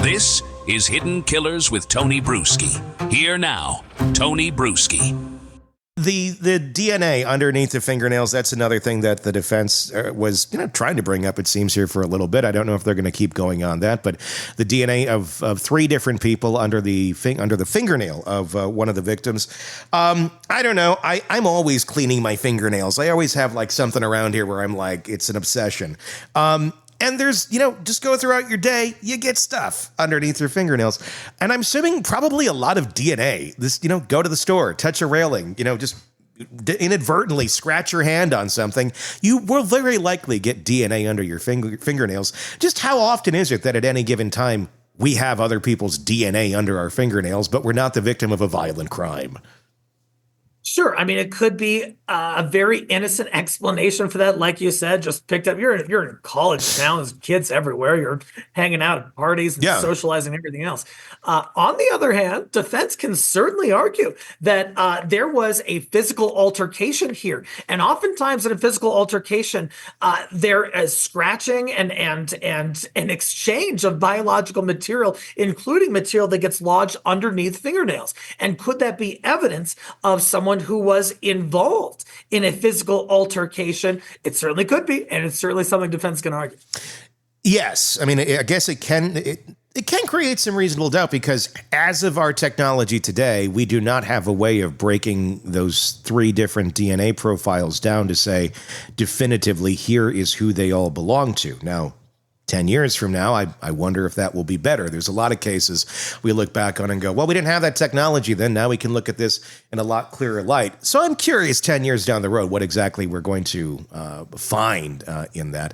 This is Hidden Killers with Tony Bruschi. Here now, Tony Bruschi. The DNA underneath the fingernails, that's another thing that the defense was trying to bring up, it seems, here for a little bit. I don't know if they're going to keep going on that, but the DNA of three different people under the fingernail of one of the victims. I don't know. I'm always cleaning my fingernails. I always have like something around here where I'm like, it's an obsession. And there's, just go throughout your day, you get stuff underneath your fingernails. And I'm assuming probably a lot of DNA. This, go to the store, touch a railing, just inadvertently scratch your hand on something. You will very likely get DNA under your fingernails. Just how often is it that at any given time we have other people's DNA under our fingernails, but we're not the victim of a violent crime? Sure. I mean, it could be a very innocent explanation for that. Like you said, just picked up. You're in college town. There's kids everywhere. You're hanging out at parties and socializing and everything else. On the other hand, defense can certainly argue that there was a physical altercation here. And oftentimes in a physical altercation, there is scratching and an exchange of biological material, including material that gets lodged underneath fingernails. And could that be evidence of someone who was involved in a physical altercation? It certainly could be, and it's certainly something defense can argue. Yes. I mean, I guess it can create some reasonable doubt because as of our technology today, we do not have a way of breaking those three different DNA profiles down to say definitively here is who they all belong to. Now, 10 years from now, I wonder if that will be better. There's a lot of cases we look back on and go, well, we didn't have that technology then. Now we can look at this in a lot clearer light. So I'm curious 10 years down the road what exactly we're going to find in that.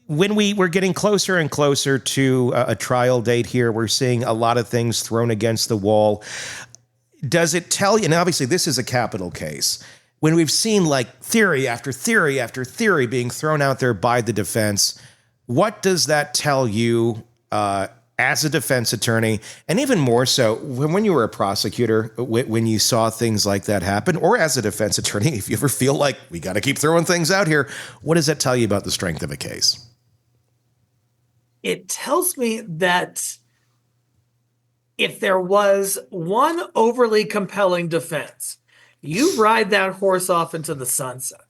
When we're getting closer and closer to a trial date here, we're seeing a lot of things thrown against the wall. Does it tell you, and obviously this is a capital case, when we've seen like theory after theory after theory being thrown out there by the defense, what does that tell you as a defense attorney? And even more so when you were a prosecutor, when you saw things like that happen, or as a defense attorney, if you ever feel like we got to keep throwing things out here, what does that tell you about the strength of a case? It tells me that if there was one overly compelling defense, you ride that horse off into the sunset.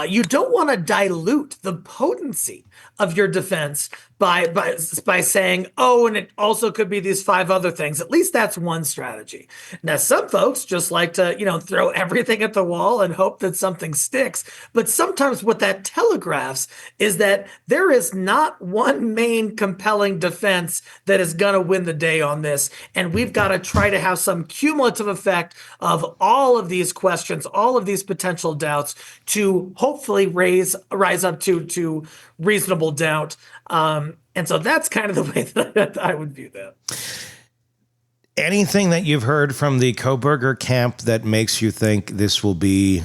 You don't want to dilute the potency of your defense by saying, oh, and it also could be these five other things. At least that's one strategy. Now, some folks just like to, throw everything at the wall and hope that something sticks. But sometimes what that telegraphs is that there is not one main compelling defense that is going to win the day on this. And we've got to try to have some cumulative effect of all of these questions, all of these potential doubts to hopefully rise up to reasonable doubt. And so that's kind of the way that I would view that. Anything that you've heard from the Kohberger camp that makes you think this will be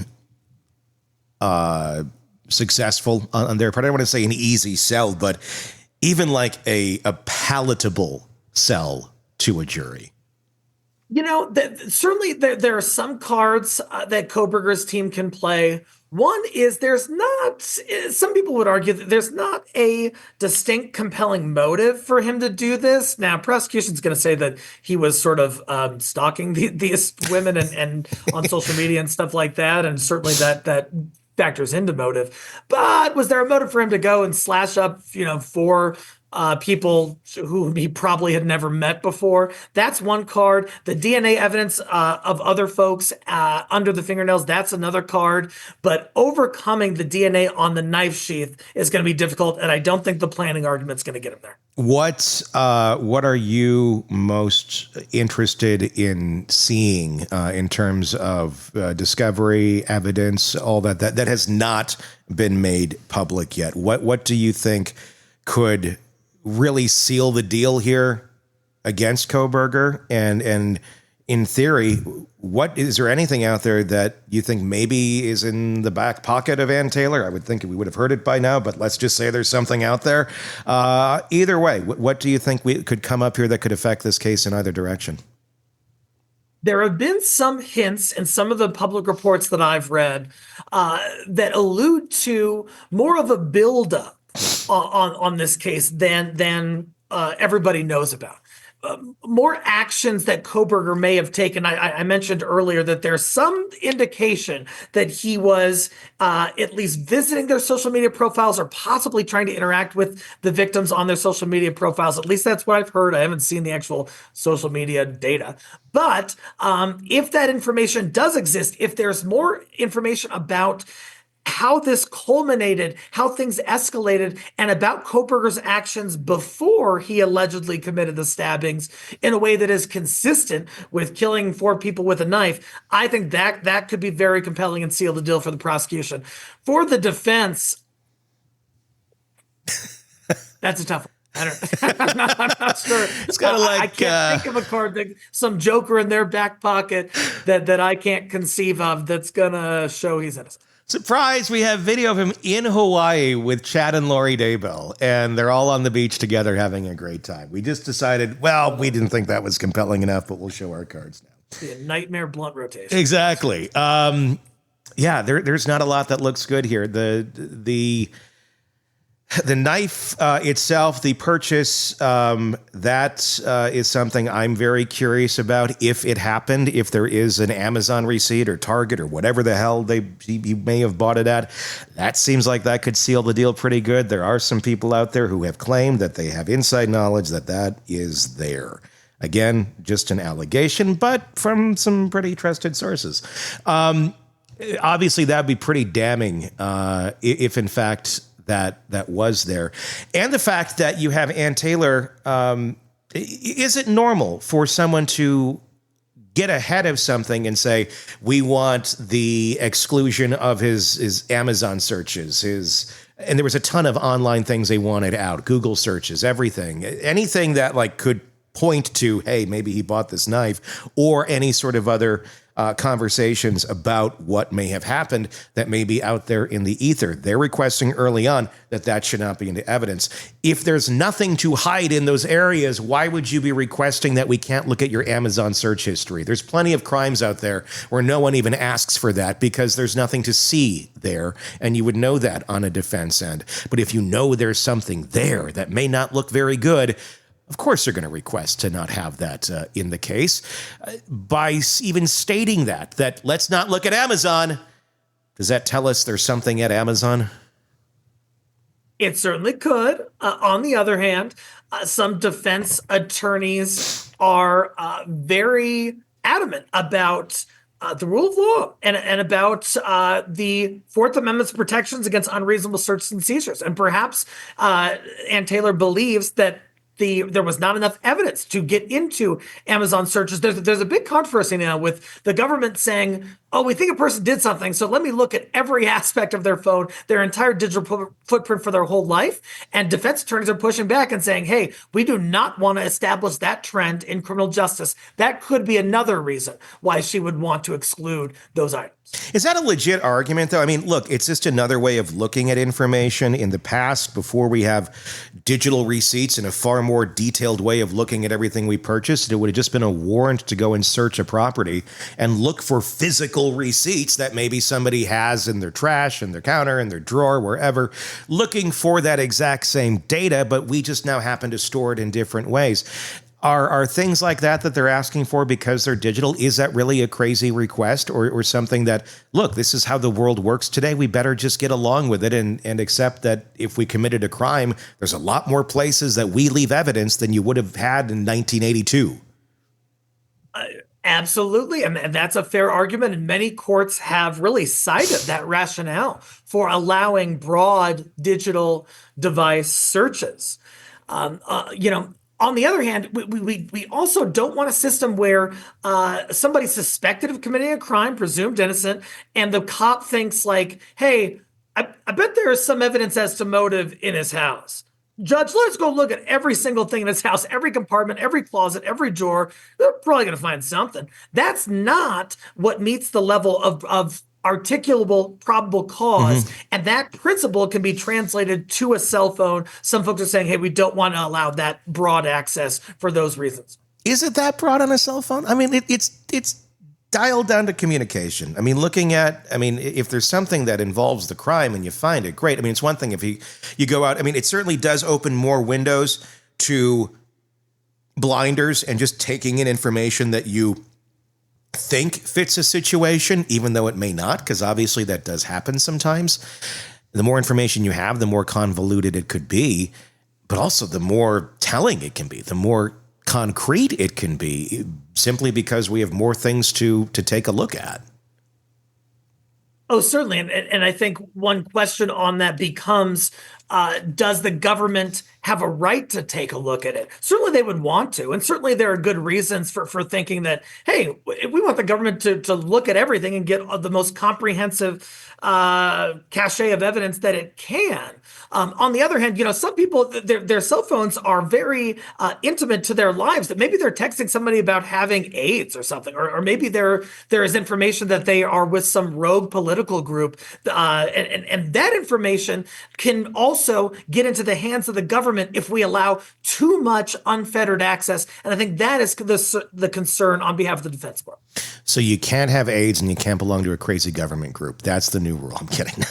successful on their part? I don't want to say an easy sell, but even like a palatable sell to a jury. Certainly there are some cards that Kohberger's team can play. One is some people would argue that there's not a distinct compelling motive for him to do this. Now, prosecution's going to say that he was sort of stalking these women and on social media and stuff like that. And certainly that factors into motive. But was there a motive for him to go and slash up, four people who he probably had never met before? That's one card. The DNA evidence of other folks under the fingernails, that's another card. But overcoming the DNA on the knife sheath is going to be difficult, and I don't think the planning argument is going to get him there. What are you most interested in seeing in terms of discovery, evidence, all that has not been made public yet? What do you think could really seal the deal here against Kohberger? And in theory, is there anything out there that you think maybe is in the back pocket of Ann Taylor? I would think we would have heard it by now, but let's just say there's something out there. Either way, what do you think could come up here that could affect this case in either direction? There have been some hints in some of the public reports that I've read that allude to more of a buildup on this case than everybody knows about. More actions that Kohberger may have taken. I mentioned earlier that there's some indication that he was at least visiting their social media profiles or possibly trying to interact with the victims on their social media profiles. At least that's what I've heard. I haven't seen the actual social media data. But if that information does exist, if there's more information about how this culminated, how things escalated, and about Kohberger's actions before he allegedly committed the stabbings in a way that is consistent with killing 4 people with a knife, I think that could be very compelling and seal the deal for the prosecution. For the defense, that's a tough one. I'm not sure. It's kind of like I can't think of a card that some joker in their back pocket that I can't conceive of that's gonna show he's innocent. Surprise, we have video of him in Hawaii with Chad and Lori Daybell, and they're all on the beach together having a great time. We just decided, well, we didn't think that was compelling enough, but we'll show our cards now. Be a nightmare blunt rotation. Exactly. Yeah, there's not a lot that looks good here. The knife itself, the purchase, that is something I'm very curious about. If it happened, if there is an Amazon receipt or Target or whatever the hell he may have bought it at, that seems like that could seal the deal pretty good. There are some people out there who have claimed that they have inside knowledge that is there. Again, just an allegation, but from some pretty trusted sources. Obviously, that would be pretty damning if in fact that was there. And the fact that you have Ann Taylor, is it normal for someone to get ahead of something and say, we want the exclusion of his Amazon searches, and there was a ton of online things they wanted out, Google searches, everything, anything that like could point to, hey, maybe he bought this knife, or any sort of other conversations about what may have happened that may be out there in the ether. They're requesting early on that should not be into evidence. If there's nothing to hide in those areas, why would you be requesting that we can't look at your Amazon search history? There's plenty of crimes out there where no one even asks for that because there's nothing to see there, and you would know that on a defense end. But if you know there's something there that may not look very good, of course, they're going to request to not have that in the case. By even stating that let's not look at Amazon, does that tell us there's something at Amazon? It certainly could. On the other hand, some defense attorneys are very adamant about the rule of law and about the Fourth Amendment's protections against unreasonable searches and seizures. And perhaps Ann Taylor believes that there was not enough evidence to get into Amazon searches. There's a big controversy now with the government saying, oh, we think a person did something, so let me look at every aspect of their phone, their entire digital footprint for their whole life. And defense attorneys are pushing back and saying, hey, we do not want to establish that trend in criminal justice. That could be another reason why she would want to exclude those items. Is that a legit argument, though? I mean, look, it's just another way of looking at information. In the past, before we have digital receipts and a far more detailed way of looking at everything we purchased, it would have just been a warrant to go and search a property and look for physical receipts that maybe somebody has in their trash, in their counter, in their drawer, wherever, looking for that exact same data, but we just now happen to store it in different ways. Are things like that they're asking for because they're digital? Is that really a crazy request or something that, look, this is how the world works today. We better just get along with it and accept that if we committed a crime, there's a lot more places that we leave evidence than you would have had in 1982. Absolutely. And that's a fair argument. And many courts have really cited that rationale for allowing broad digital device searches. On the other hand, we also don't want a system where somebody's suspected of committing a crime, presumed innocent, and the cop thinks like, hey, I bet there is some evidence as to motive in his house. Judge, let's go look at every single thing in his house, every compartment, every closet, every drawer. They're probably going to find something. That's not what meets the level of articulable probable cause. Mm-hmm. And that principle can be translated to a cell phone. Some folks are saying, hey, we don't want to allow that broad access for those reasons. Is it that broad on a cell phone? I mean, it's dialed down to communication. I mean, if there's something that involves the crime and you find it, great. I mean, it's one thing if you go out. I mean, it certainly does open more windows to blinders and just taking in information that you think fits a situation, even though it may not, because obviously that does happen sometimes. The more information you have, the more convoluted it could be, but also the more telling it can be, the more concrete it can be, simply because we have more things to take a look at. Oh, certainly. And I think one question on that becomes, does the government have a right to take a look at it? Certainly they would want to. And certainly there are good reasons for thinking that, hey, we want the government to look at everything and get the most comprehensive cachet of evidence that it can. On the other hand, some people, their cell phones are very intimate to their lives, that maybe they're texting somebody about having AIDS or something, or maybe there is information that they are with some rogue political group. And that information can also get into the hands of the government if we allow too much unfettered access. And I think that is the concern on behalf of the Defense Department. So you can't have AIDS and you can't belong to a crazy government group. That's the new rule. I'm kidding.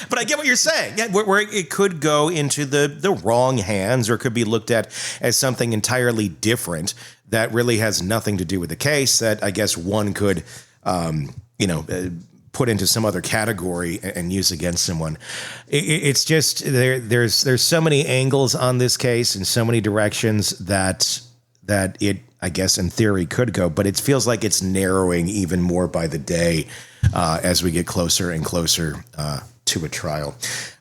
but I get what you're saying. Yeah, where it could go into the wrong hands, or could be looked at as something entirely different that really has nothing to do with the case, that I guess one could, put into some other category and use against someone. It's just there's so many angles on this case and so many directions that it, I guess, in theory could go, but it feels like it's narrowing even more by the day as we get closer and closer to a trial.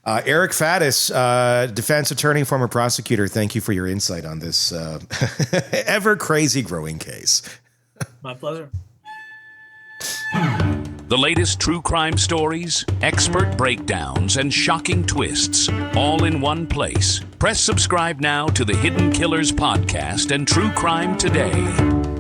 Eric Faddis, defense attorney, former prosecutor, thank you for your insight on this ever crazy growing case. My pleasure. The latest true crime stories, expert breakdowns, and shocking twists, all in one place. Press subscribe now to the Hidden Killers podcast and True Crime Today.